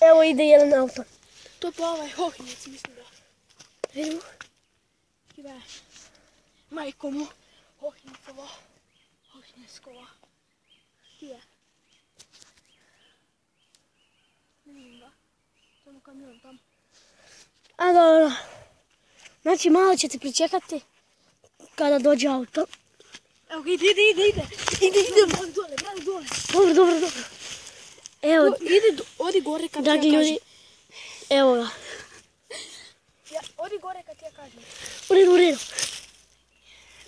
Evo ide jedan auto. To pa ovaj Hohinjac, mislim da. Vidimo. Gdje? Majko mu. Hohinjacova. Hohinjackova. Gdje? Ne vidim ga. Tamo kamion tamo. A dobro. Znači malo ćete pričekati kada dođe auto. Evo ga, ide. Ide, brali dole. Dobro. Evo, Ide, odi gore kad ti ja dragi kažem. ljudi, evo ga. Odi gore kad ti ja kažem. U redu.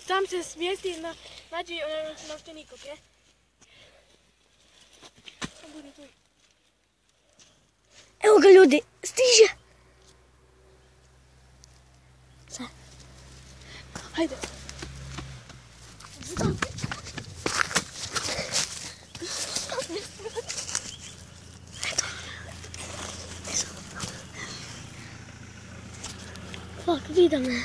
Tam se smjesti, nađi novčanik, okej? Budi tu. Evo ga ljudi, stiže. Sad. Hajde. Fak, vidim me.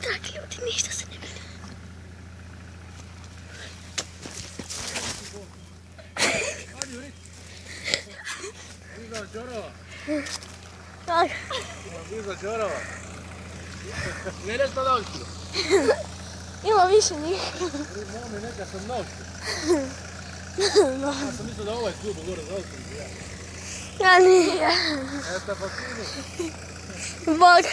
Dragi ljudi, ništa se ne vidi. Bliza Đorova. Tak. Bliza Đorova. Ne nešto naučio. Ima više njih. Mami, neka sam naučio. Ja sam mislio da ovaj klub gore za autom. Ja nije. Eto pa fino. Bog.